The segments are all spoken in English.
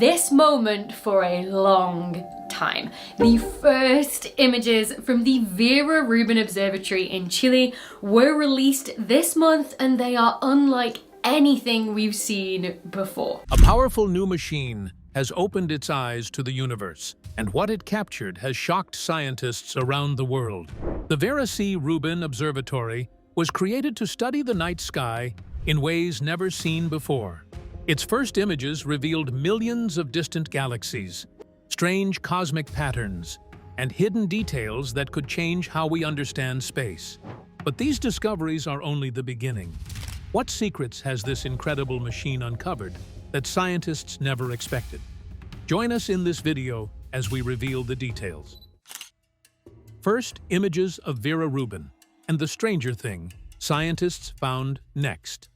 this moment for a long time. The first images from the Vera Rubin Observatory in Chile were released this month, and they are unlike anything we've seen before. A powerful new machine has opened its eyes to the universe, and what it captured has shocked scientists around the world. The Vera C Rubin Observatory was created to study the night sky in ways never seen before. Its first images revealed millions of distant galaxies, strange cosmic patterns, and hidden details that could change how we understand space. But these discoveries are only the beginning. What secrets has this incredible machine uncovered that scientists never expected? Join us in this video as we reveal the details. First, images of Vera Rubin and the stranger thing scientists found next.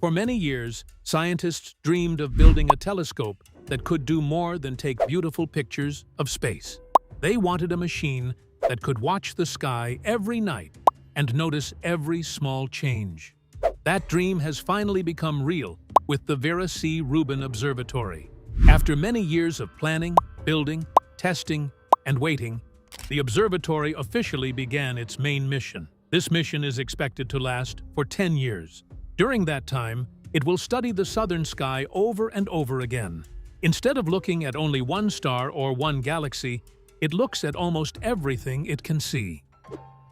For many years, scientists dreamed of building a telescope that could do more than take beautiful pictures of space. They wanted a machine that could watch the sky every night and notice every small change. That dream has finally become real with the Vera C Rubin Observatory. After many years of planning, building, testing, and waiting, the observatory officially began its main mission. This mission is expected to last for 10 years. During that time, it will study the southern sky over and over again. Instead of looking at only one star or one galaxy, it looks at almost everything it can see.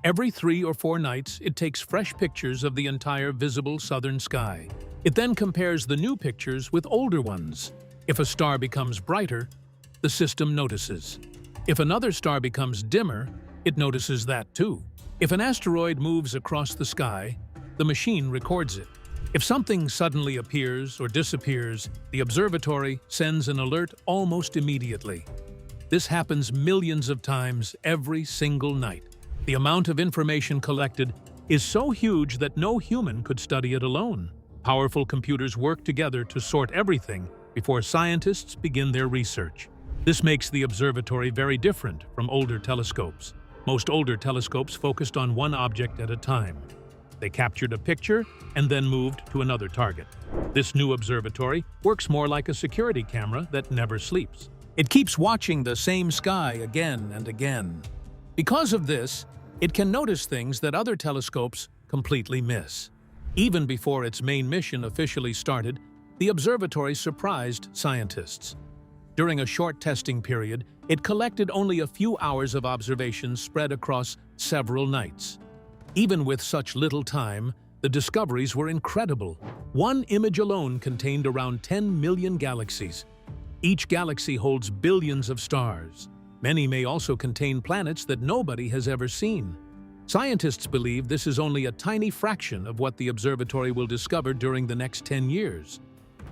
Every 3 or 4 nights, it takes fresh pictures of the entire visible southern sky. It then compares the new pictures with older ones. If a star becomes brighter, the system notices. If another star becomes dimmer, it notices that too. If an asteroid moves across the sky, the machine records it. If something suddenly appears or disappears, the observatory sends an alert almost immediately. This happens millions of times every single night. The amount of information collected is so huge that no human could study it alone. Powerful computers work together to sort everything before scientists begin their research. This makes the observatory very different from older telescopes. Most older telescopes focused on one object at a time. They captured a picture and then moved to another target. This new observatory works more like a security camera that never sleeps. It keeps watching the same sky again and again. Because of this, it can notice things that other telescopes completely miss. Even before its main mission officially started, the observatory surprised scientists. During a short testing period, it collected only a few hours of observations spread across several nights. Even with such little time, the discoveries were incredible. One image alone contained around 10 million galaxies. Each galaxy holds billions of stars. Many may also contain planets that nobody has ever seen. Scientists believe this is only a tiny fraction of what the observatory will discover during the next 10 years.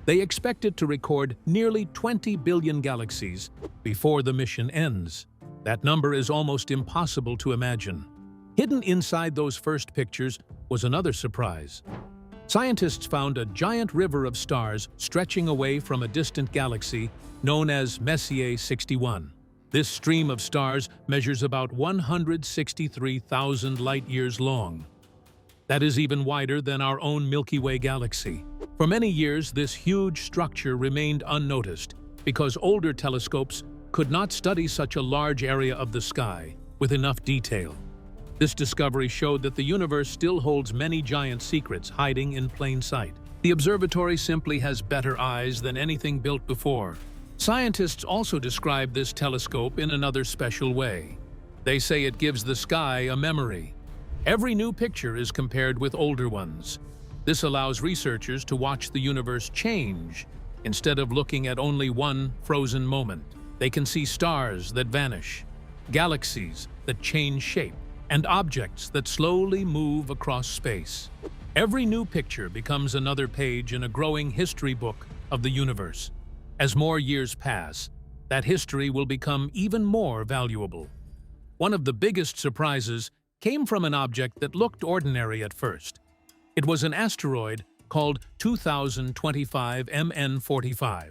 They expect it to record nearly 20 billion galaxies before the mission ends. That number is almost impossible to imagine. Hidden inside those first pictures was another surprise. Scientists found a giant river of stars stretching away from a distant galaxy known as Messier 61. This stream of stars measures about 163,000 light-years long. That is even wider than our own Milky Way galaxy. For many years, this huge structure remained unnoticed because older telescopes could not study such a large area of the sky with enough detail. This discovery showed that the universe still holds many giant secrets hiding in plain sight. The observatory simply has better eyes than anything built before. Scientists also describe this telescope in another special way. They say it gives the sky a memory. Every new picture is compared with older ones. This allows researchers to watch the universe change. Instead of looking at only one frozen moment, they can see stars that vanish, galaxies that change shape, and objects that slowly move across space. Every new picture becomes another page in a growing history book of the universe. As more years pass, that history will become even more valuable. One of the biggest surprises came from an object that looked ordinary at first. It was an asteroid called 2025 MN45.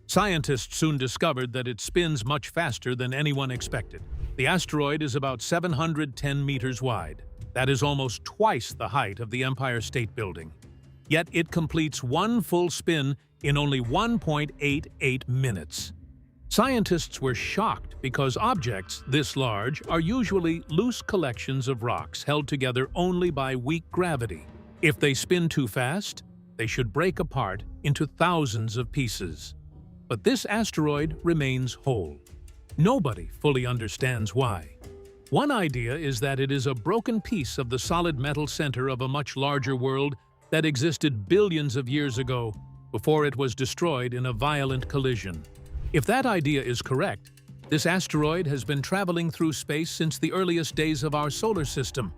Scientists soon discovered that it spins much faster than anyone expected. The asteroid is about 710 meters wide. That is almost twice the height of the Empire State Building. Yet it completes one full spin in only 1.88 minutes. Scientists were shocked because objects this large are usually loose collections of rocks held together only by weak gravity. If they spin too fast, they should break apart into thousands of pieces. But this asteroid remains whole. Nobody fully understands why. One idea is that it is a broken piece of the solid metal center of a much larger world that existed billions of years ago before it was destroyed in a violent collision. If that idea is correct, this asteroid has been traveling through space since the earliest days of our solar system.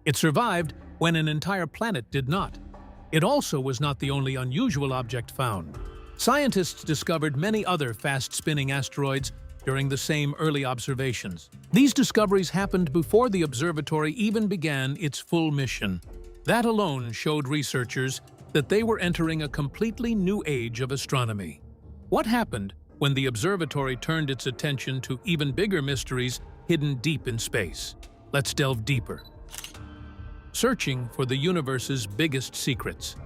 It survived when an entire planet did not. It also was not the only unusual object found. Scientists discovered many other fast-spinning asteroids during the same early observations. These discoveries happened before the observatory even began its full mission. That alone showed researchers that they were entering a completely new age of astronomy. What happened when the observatory turned its attention to even bigger mysteries hidden deep in space? Let's delve deeper. Searching for the universe's biggest secrets.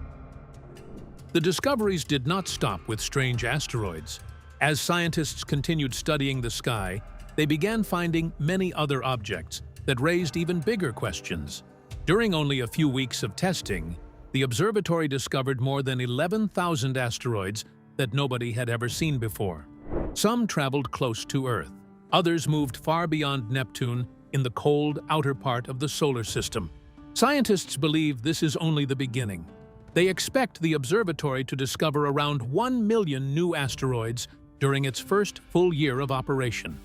The discoveries did not stop with strange asteroids. As scientists continued studying the sky, they began finding many other objects that raised even bigger questions. During only a few weeks of testing, the observatory discovered more than 11,000 asteroids that nobody had ever seen before. Some traveled close to Earth. Others moved far beyond Neptune in the cold outer part of the solar system. Scientists believe this is only the beginning. They expect the observatory to discover around 1 million new asteroids during its first full year of operation.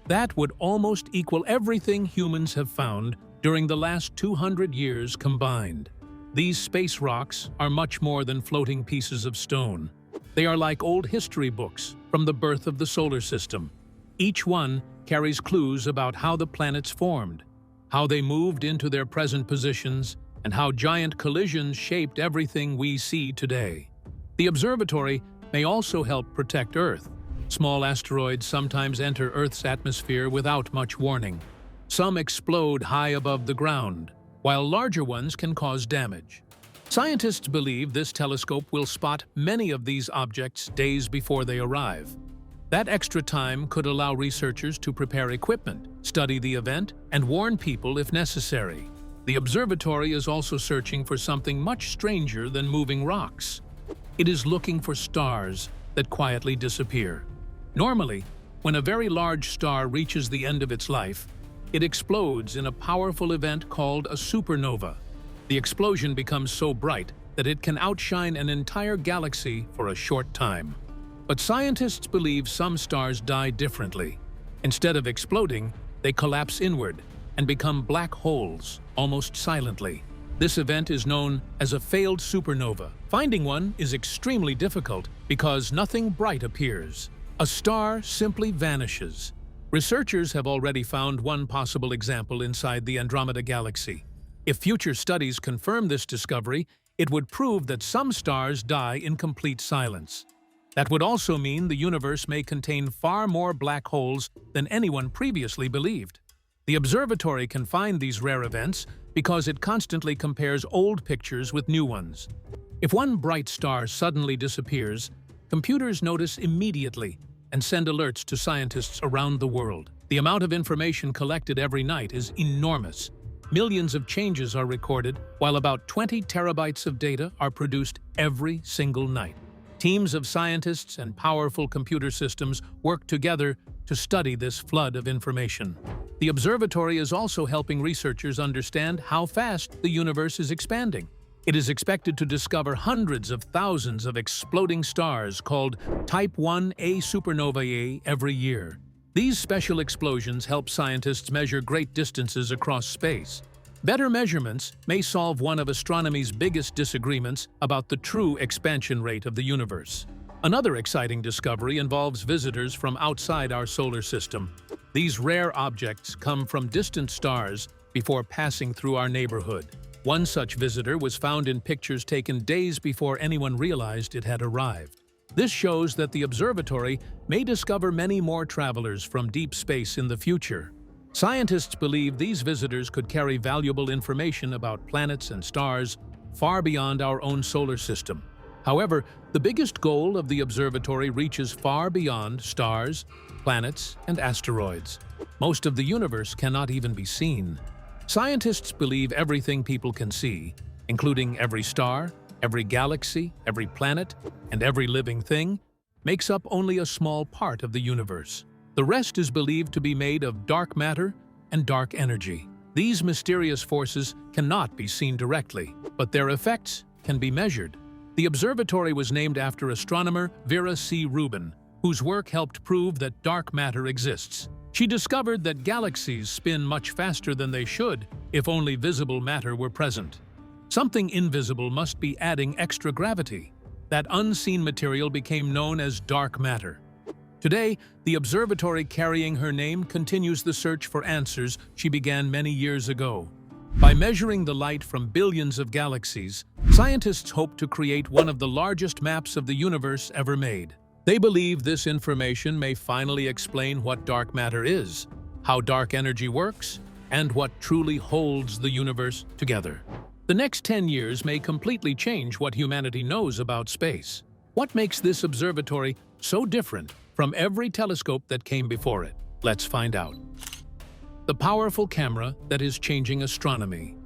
That would almost equal everything humans have found during the last 200 years combined. These space rocks are much more than floating pieces of stone. They are like old history books from the birth of the solar system. Each one carries clues about how the planets formed, how they moved into their present positions, and how giant collisions shaped everything we see today. The observatory may also help protect Earth. Small asteroids sometimes enter Earth's atmosphere without much warning. Some explode high above the ground, while larger ones can cause damage. Scientists believe this telescope will spot many of these objects days before they arrive. That extra time could allow researchers to prepare equipment, study the event, and warn people if necessary. The observatory is also searching for something much stranger than moving rocks. It is looking for stars that quietly disappear. Normally, when a very large star reaches the end of its life, it explodes in a powerful event called a supernova. The explosion becomes so bright that it can outshine an entire galaxy for a short time. But scientists believe some stars die differently. Instead of exploding, they collapse inward and become black holes, almost silently. This event is known as a failed supernova. Finding one is extremely difficult because nothing bright appears. A star simply vanishes. Researchers have already found one possible example inside the Andromeda galaxy. If future studies confirm this discovery, it would prove that some stars die in complete silence. That would also mean the universe may contain far more black holes than anyone previously believed. The observatory can find these rare events because it constantly compares old pictures with new ones. If one bright star suddenly disappears, computers notice immediately and send alerts to scientists around the world. The amount of information collected every night is enormous. Millions of changes are recorded, while about 20 terabytes of data are produced every single night. Teams of scientists and powerful computer systems work together to study this flood of information. The observatory is also helping researchers understand how fast the universe is expanding. It is expected to discover hundreds of thousands of exploding stars called Type 1a supernovae every year. These special explosions help scientists measure great distances across space. Better measurements may solve one of astronomy's biggest disagreements about the true expansion rate of the universe. Another exciting discovery involves visitors from outside our solar system. These rare objects come from distant stars before passing through our neighborhood. One such visitor was found in pictures taken days before anyone realized it had arrived. This shows that the observatory may discover many more travelers from deep space in the future. Scientists believe these visitors could carry valuable information about planets and stars far beyond our own solar system. However, the biggest goal of the observatory reaches far beyond stars, planets, and asteroids. Most of the universe cannot even be seen. Scientists believe everything people can see, including every star, every galaxy, every planet, and every living thing, makes up only a small part of the universe. The rest is believed to be made of dark matter and dark energy. These mysterious forces cannot be seen directly, but their effects can be measured. The observatory was named after astronomer Vera C. Rubin, whose work helped prove that dark matter exists. She discovered that galaxies spin much faster than they should if only visible matter were present. Something invisible must be adding extra gravity. That unseen material became known as dark matter. Today, the observatory carrying her name continues the search for answers she began many years ago. By measuring the light from billions of galaxies, scientists hope to create one of the largest maps of the universe ever made. They believe this information may finally explain what dark matter is, how dark energy works, and what truly holds the universe together. The next 10 years may completely change what humanity knows about space. What makes this observatory so different from every telescope that came before it? Let's find out. The powerful camera that is changing astronomy.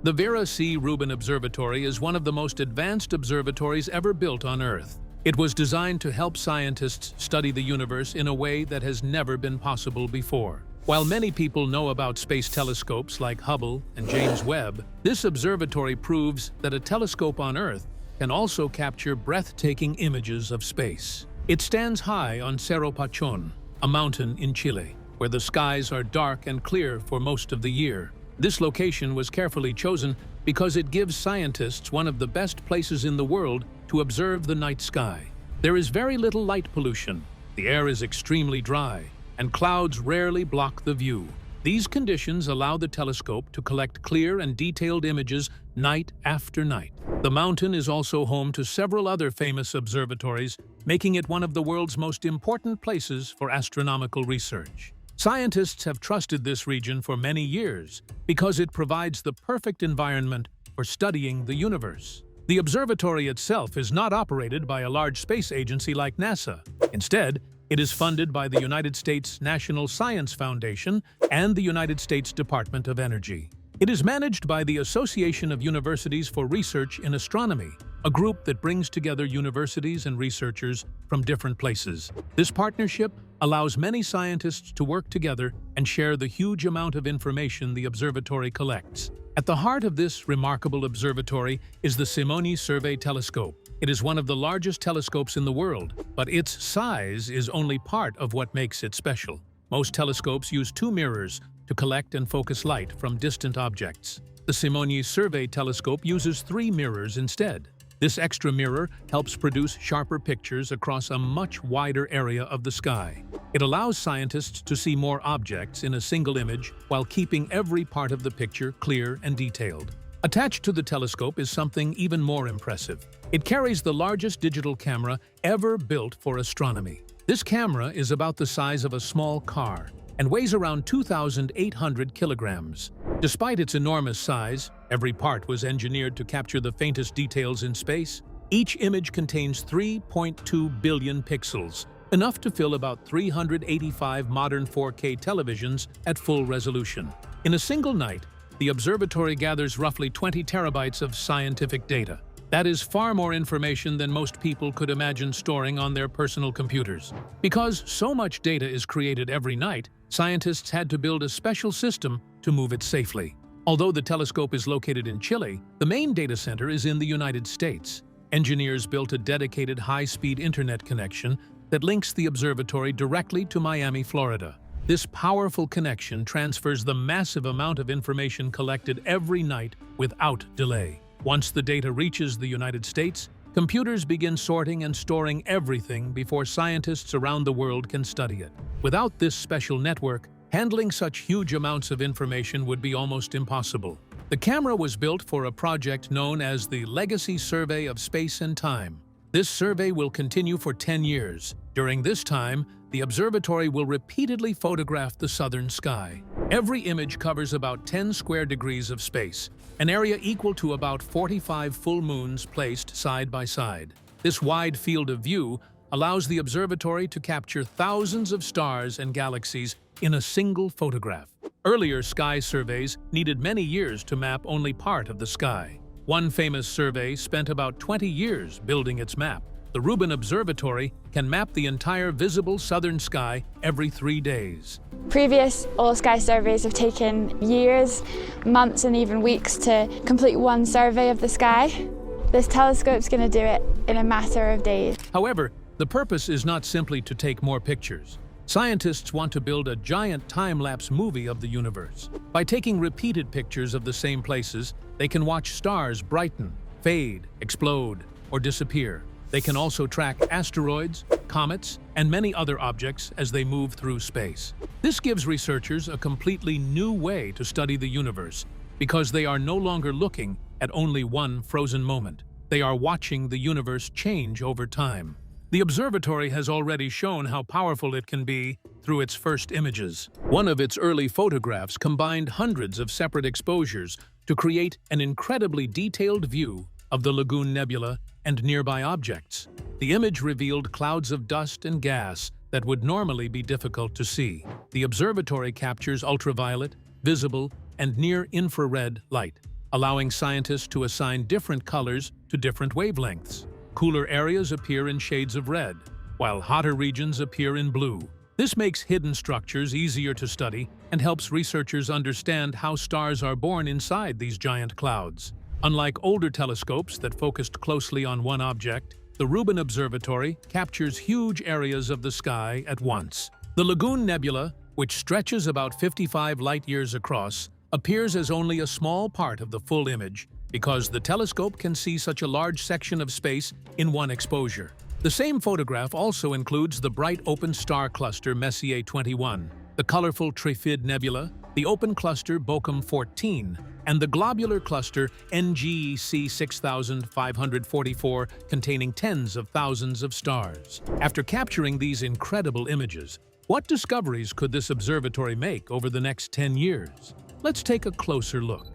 The Vera C. Rubin Observatory is one of the most advanced observatories ever built on Earth. It was designed to help scientists study the universe in a way that has never been possible before. While many people know about space telescopes like Hubble and James Webb, this observatory proves that a telescope on Earth can also capture breathtaking images of space. It stands high on Cerro Pachón, a mountain in Chile, where the skies are dark and clear for most of the year. This location was carefully chosen because it gives scientists one of the best places in the world to observe the night sky. There is very little light pollution, the air is extremely dry, and clouds rarely block the view. These conditions allow the telescope to collect clear and detailed images night after night. The mountain is also home to several other famous observatories, making it one of the world's most important places for astronomical research. Scientists have trusted this region for many years because it provides the perfect environment for studying the universe. The observatory itself is not operated by a large space agency like NASA. Instead, it is funded by the United States National Science Foundation and the United States Department of Energy. It is managed by the Association of Universities for Research in Astronomy, a group that brings together universities and researchers from different places. This partnership allows many scientists to work together and share the huge amount of information the observatory collects. At the heart of this remarkable observatory is the Simony Survey Telescope. It is one of the largest telescopes in the world, but its size is only part of what makes it special. Most telescopes use two mirrors to collect and focus light from distant objects. The Simony Survey Telescope uses 3 mirrors instead. This extra mirror helps produce sharper pictures across a much wider area of the sky. It allows scientists to see more objects in a single image while keeping every part of the picture clear and detailed. Attached to the telescope is something even more impressive. It carries the largest digital camera ever built for astronomy. This camera is about the size of a small car and weighs around 2,800 kilograms. Despite its enormous size, every part was engineered to capture the faintest details in space. Each image contains 3.2 billion pixels, enough to fill about 385 modern 4K televisions at full resolution. In a single night, the observatory gathers roughly 20 terabytes of scientific data. That is far more information than most people could imagine storing on their personal computers. Because so much data is created every night, scientists had to build a special system to move it safely. Although the telescope is located in Chile, the main data center is in the United States. Engineers built a dedicated high-speed internet connection that links the observatory directly to Miami, Florida. This powerful connection transfers the massive amount of information collected every night without delay. Once the data reaches the United States, computers begin sorting and storing everything before scientists around the world can study it. Without this special network, handling such huge amounts of information would be almost impossible. The camera was built for a project known as the Legacy Survey of Space and Time. This survey will continue for 10 years. During this time, the observatory will repeatedly photograph the southern sky. Every image covers about 10 square degrees of space, an area equal to about 45 full moons placed side by side. This wide field of view allows the observatory to capture thousands of stars and galaxies in a single photograph. Earlier sky surveys needed many years to map only part of the sky. One famous survey spent about 20 years building its map. The Rubin Observatory can map the entire visible southern sky every 3 days. Previous all-sky surveys have taken years, months and even weeks to complete one survey of the sky. This telescope's going to do it in a matter of days. However, the purpose is not simply to take more pictures. Scientists want to build a giant time-lapse movie of the universe. By taking repeated pictures of the same places, they can watch stars brighten, fade, explode, or disappear. They can also track asteroids, comets, and many other objects as they move through space. This gives researchers a completely new way to study the universe because they are no longer looking at only one frozen moment. They are watching the universe change over time. The observatory has already shown how powerful it can be through its first images. One of its early photographs combined hundreds of separate exposures to create an incredibly detailed view of the Lagoon Nebula and nearby objects. The image revealed clouds of dust and gas that would normally be difficult to see. The observatory captures ultraviolet, visible, and near-infrared light, allowing scientists to assign different colors to different wavelengths. Cooler areas appear in shades of red, while hotter regions appear in blue. This makes hidden structures easier to study and helps researchers understand how stars are born inside these giant clouds. Unlike older telescopes that focused closely on one object, the Rubin Observatory captures huge areas of the sky at once. The Lagoon Nebula, which stretches about 55 light-years across, appears as only a small part of the full image because the telescope can see such a large section of space in one exposure. The same photograph also includes the bright open star cluster Messier 21, the colorful Trifid Nebula, the open cluster Bochum 14, and the globular cluster NGEC 6544 containing tens of thousands of stars. After capturing these incredible images, what discoveries could this observatory make over the next 10 years? Let's take a closer look.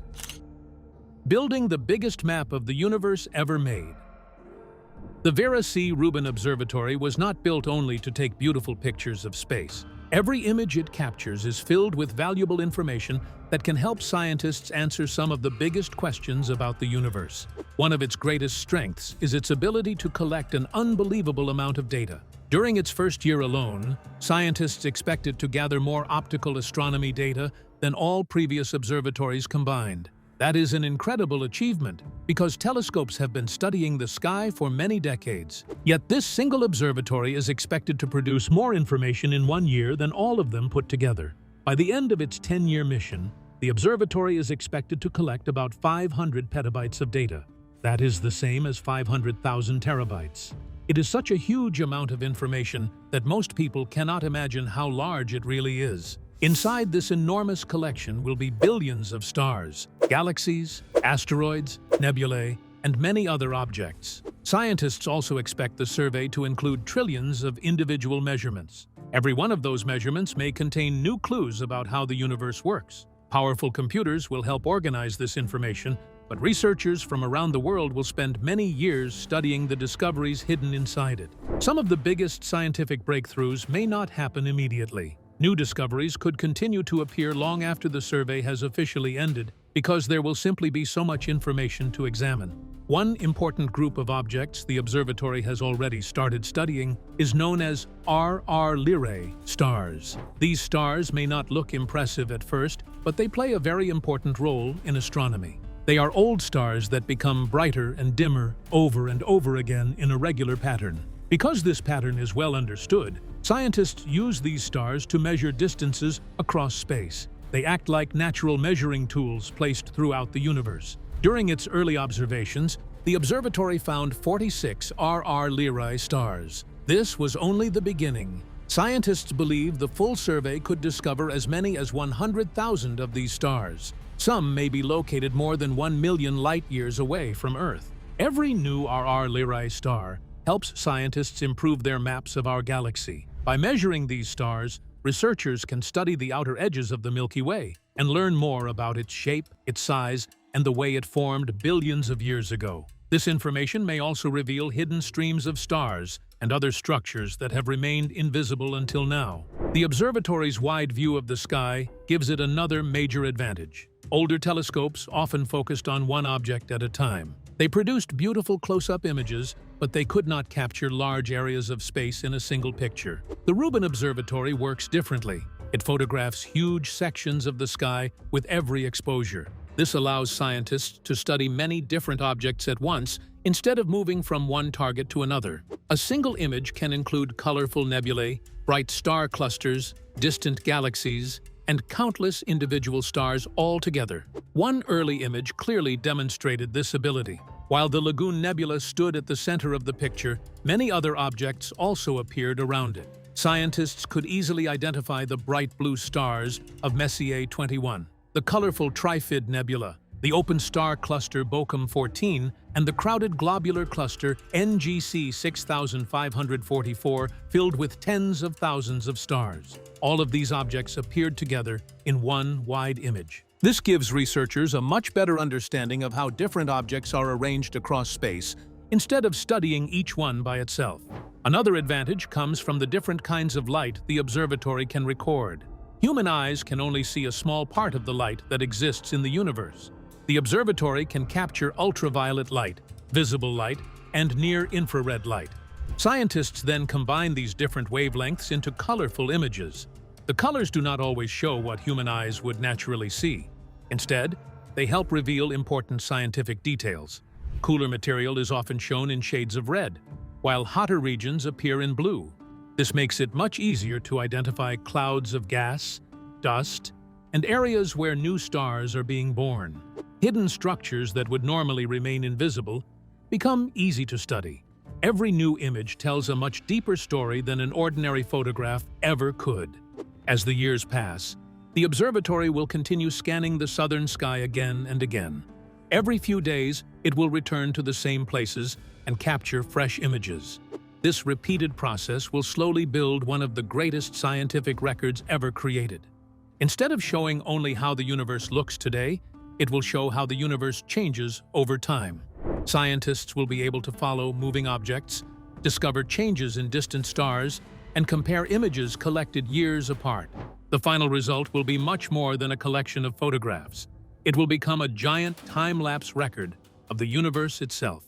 Building the biggest map of the universe ever made. The Vera C Rubin Observatory was not built only to take beautiful pictures of space. Every image it captures is filled with valuable information that can help scientists answer some of the biggest questions about the universe. One of its greatest strengths is its ability to collect an unbelievable amount of data. During its first year alone, scientists expected to gather more optical astronomy data than all previous observatories combined. That is an incredible achievement because telescopes have been studying the sky for many decades. Yet this single observatory is expected to produce more information in 1 year than all of them put together. By the end of its 10-year mission, the observatory is expected to collect about 500 petabytes of data. That is the same as 500,000 terabytes. It is such a huge amount of information that most people cannot imagine how large it really is. Inside this enormous collection will be billions of stars, galaxies, asteroids, nebulae, and many other objects. Scientists also expect the survey to include trillions of individual measurements. Every one of those measurements may contain new clues about how the universe works. Powerful computers will help organize this information, but researchers from around the world will spend many years studying the discoveries hidden inside it. Some of the biggest scientific breakthroughs may not happen immediately. New discoveries could continue to appear long after the survey has officially ended because there will simply be so much information to examine. One important group of objects the observatory has already started studying is known as RR Lyrae stars. These stars may not look impressive at first, but they play a very important role in astronomy. They are old stars that become brighter and dimmer over and over again in a regular pattern. Because this pattern is well understood, scientists use these stars to measure distances across space. They act like natural measuring tools placed throughout the universe. During its early observations, the observatory found 46 RR Lyrae stars. This was only the beginning. Scientists believe the full survey could discover as many as 100,000 of these stars. Some may be located more than 1 million light-years away from Earth. Every new RR Lyrae star helps scientists improve their maps of our galaxy. By measuring these stars, researchers can study the outer edges of the Milky Way and learn more about its shape, its size, and the way it formed billions of years ago. This information may also reveal hidden streams of stars and other structures that have remained invisible until now. The observatory's wide view of the sky gives it another major advantage. Older telescopes often focused on one object at a time. They produced beautiful close-up images, but they could not capture large areas of space in a single picture. The Rubin Observatory works differently. It photographs huge sections of the sky with every exposure. This allows scientists to study many different objects at once instead of moving from one target to another. A single image can include colorful nebulae, bright star clusters, distant galaxies, and countless individual stars all together. One early image clearly demonstrated this ability. While the Lagoon Nebula stood at the center of the picture, many other objects also appeared around it. Scientists could easily identify the bright blue stars of Messier 21, the colorful Trifid Nebula, the open star cluster Bochum 14, and the crowded globular cluster NGC 6544 filled with tens of thousands of stars. All of these objects appeared together in one wide image. This gives researchers a much better understanding of how different objects are arranged across space, instead of studying each one by itself. Another advantage comes from the different kinds of light the observatory can record. Human eyes can only see a small part of the light that exists in the universe. The observatory can capture ultraviolet light, visible light, and near-infrared light. Scientists then combine these different wavelengths into colorful images. The colors do not always show what human eyes would naturally see. Instead, they help reveal important scientific details. Cooler material is often shown in shades of red, while hotter regions appear in blue. This makes it much easier to identify clouds of gas, dust, and areas where new stars are being born. Hidden structures that would normally remain invisible become easy to study. Every new image tells a much deeper story than an ordinary photograph ever could. As the years pass, the observatory will continue scanning the southern sky again and again. Every few days, it will return to the same places and capture fresh images. This repeated process will slowly build one of the greatest scientific records ever created. Instead of showing only how the universe looks today, it will show how the universe changes over time. Scientists will be able to follow moving objects, discover changes in distant stars, and compare images collected years apart. The final result will be much more than a collection of photographs. It will become a giant time-lapse record of the universe itself.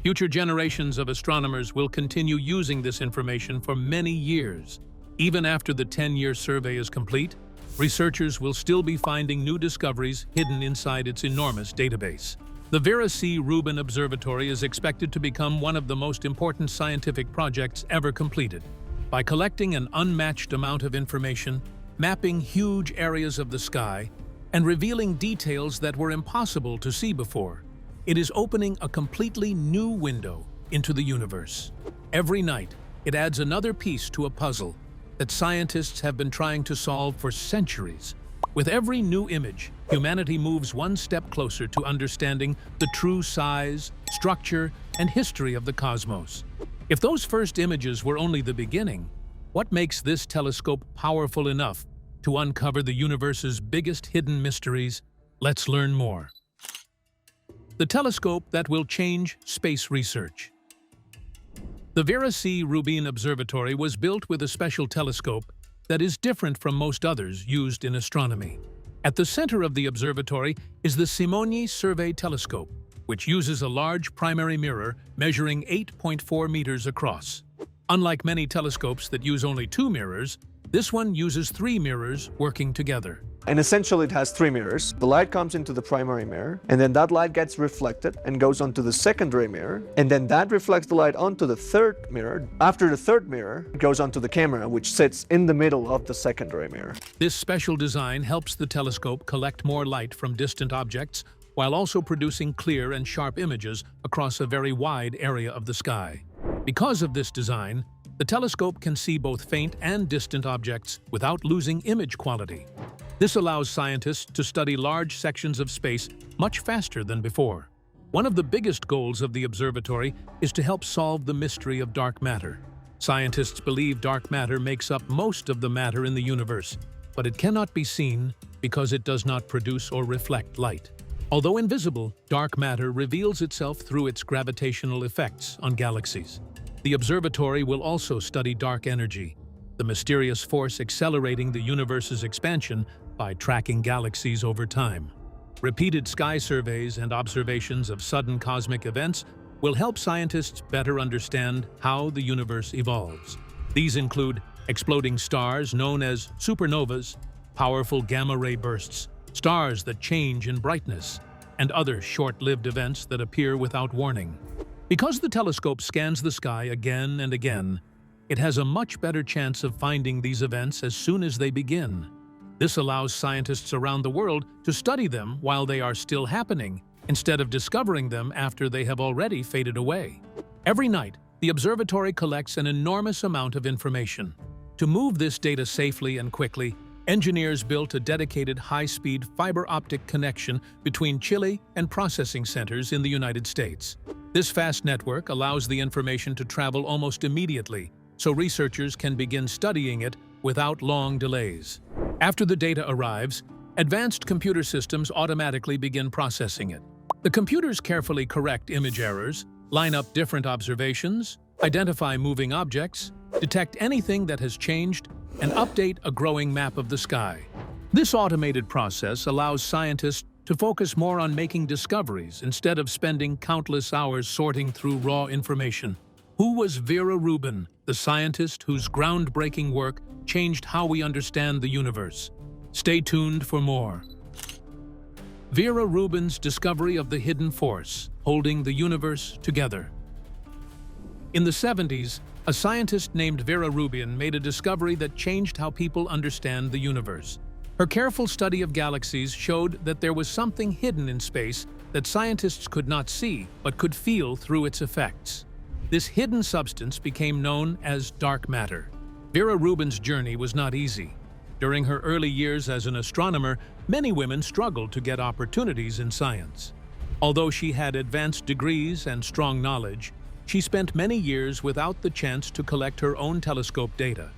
Future generations of astronomers will continue using this information for many years. Even after the 10-year survey is complete, researchers will still be finding new discoveries hidden inside its enormous database. The Vera C. Rubin Observatory is expected to become one of the most important scientific projects ever completed. By collecting an unmatched amount of information, mapping huge areas of the sky, and revealing details that were impossible to see before, it is opening a completely new window into the universe. Every night, it adds another piece to a puzzle that scientists have been trying to solve for centuries. With every new image, humanity moves one step closer to understanding the true size, structure, and history of the cosmos. If those first images were only the beginning, what makes this telescope powerful enough to uncover the universe's biggest hidden mysteries? Let's learn more. The telescope that will change space research. The Vera C. Rubin Observatory was built with a special telescope that is different from most others used in astronomy. At the center of the observatory is the Simony Survey Telescope, which uses a large primary mirror measuring 8.4 meters across. Unlike many telescopes that use only 2 mirrors, this one uses 3 mirrors working together. And essentially it has 3 mirrors. The light comes into the primary mirror, and then that light gets reflected and goes onto the secondary mirror, and then that reflects the light onto the third mirror. After the third mirror, it goes onto the camera, which sits in the middle of the secondary mirror. This special design helps the telescope collect more light from distant objects while also producing clear and sharp images across a very wide area of the sky. Because of this design, the telescope can see both faint and distant objects without losing image quality. This allows scientists to study large sections of space much faster than before. One of the biggest goals of the observatory is to help solve the mystery of dark matter. Scientists believe dark matter makes up most of the matter in the universe, but it cannot be seen because it does not produce or reflect light. Although invisible, dark matter reveals itself through its gravitational effects on galaxies. The observatory will also study dark energy, the mysterious force accelerating the universe's expansion by tracking galaxies over time. Repeated sky surveys and observations of sudden cosmic events will help scientists better understand how the universe evolves. These include exploding stars known as supernovas, powerful gamma-ray bursts, stars that change in brightness, and other short-lived events that appear without warning. Because the telescope scans the sky again and again, it has a much better chance of finding these events as soon as they begin. This allows scientists around the world to study them while they are still happening, instead of discovering them after they have already faded away. Every night, the observatory collects an enormous amount of information. To move this data safely and quickly, engineers built a dedicated high-speed fiber optic connection between Chile and processing centers in the United States. This fast network allows the information to travel almost immediately, so researchers can begin studying it without long delays. After the data arrives, advanced computer systems automatically begin processing it. The computers carefully correct image errors, line up different observations, identify moving objects, detect anything that has changed, and update a growing map of the sky. This automated process allows scientists to focus more on making discoveries instead of spending countless hours sorting through raw information. Who was Vera Rubin, the scientist whose groundbreaking work changed how we understand the universe? Stay tuned for more. Vera Rubin's discovery of the hidden force holding the universe together. In the 70s, a scientist named Vera Rubin made a discovery that changed how people understand the universe. Her careful study of galaxies showed that there was something hidden in space that scientists could not see but could feel through its effects. This hidden substance became known as dark matter. Vera Rubin's journey was not easy. During her early years as an astronomer, many women struggled to get opportunities in science. Although she had advanced degrees and strong knowledge, she spent many years without the chance to collect her own telescope data.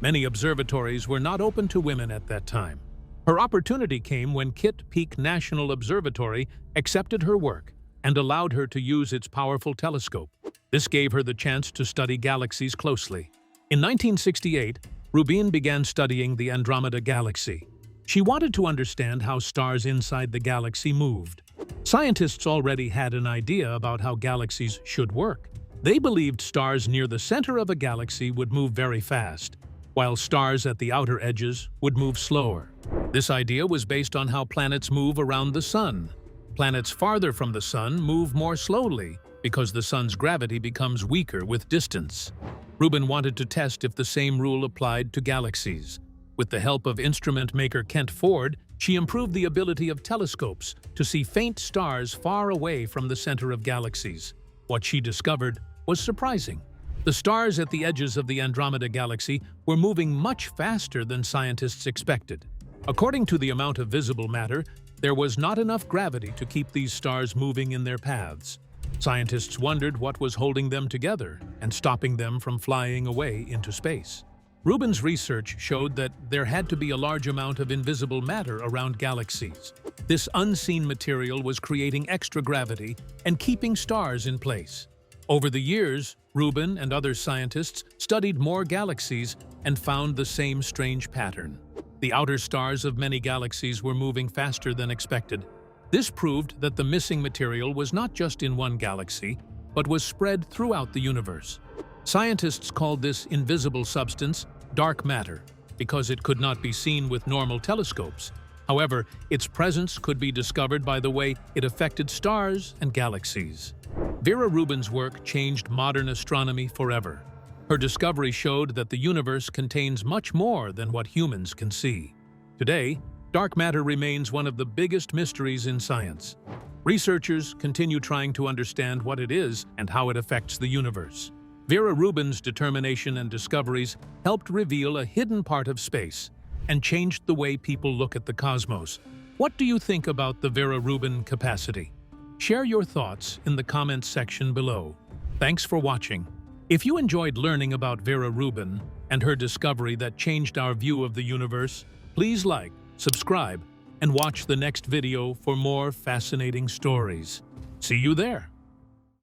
Many observatories were not open to women at that time. Her opportunity came when Kitt Peak National Observatory accepted her work and allowed her to use its powerful telescope. This gave her the chance to study galaxies closely. In 1968, Rubin began studying the Andromeda Galaxy. She wanted to understand how stars inside the galaxy moved. Scientists already had an idea about how galaxies should work. They believed stars near the center of a galaxy would move very fast, while stars at the outer edges would move slower. This idea was based on how planets move around the sun. Planets farther from the sun move more slowly because the sun's gravity becomes weaker with distance. Rubin wanted to test if the same rule applied to galaxies. With the help of instrument maker Kent Ford, she improved the ability of telescopes to see faint stars far away from the center of galaxies. What she discovered was surprising. The stars at the edges of the Andromeda Galaxy were moving much faster than scientists expected. According to the amount of visible matter, there was not enough gravity to keep these stars moving in their paths. Scientists wondered what was holding them together and stopping them from flying away into space. Rubin's research showed that there had to be a large amount of invisible matter around galaxies. This unseen material was creating extra gravity and keeping stars in place. Over the years, Rubin and other scientists studied more galaxies and found the same strange pattern. The outer stars of many galaxies were moving faster than expected. This proved that the missing material was not just in one galaxy, but was spread throughout the universe. Scientists called this invisible substance dark matter because it could not be seen with normal telescopes. However, its presence could be discovered by the way it affected stars and galaxies. Vera Rubin's work changed modern astronomy forever. Her discovery showed that the universe contains much more than what humans can see. Today, dark matter remains one of the biggest mysteries in science. Researchers continue trying to understand what it is and how it affects the universe. Vera Rubin's determination and discoveries helped reveal a hidden part of space and changed the way people look at the cosmos. What do you think about the Vera Rubin capacity? Share your thoughts in the comments section below. Thanks for watching. If you enjoyed learning about Vera Rubin and her discovery that changed our view of the universe, please like, subscribe, and watch the next video for more fascinating stories. See you there!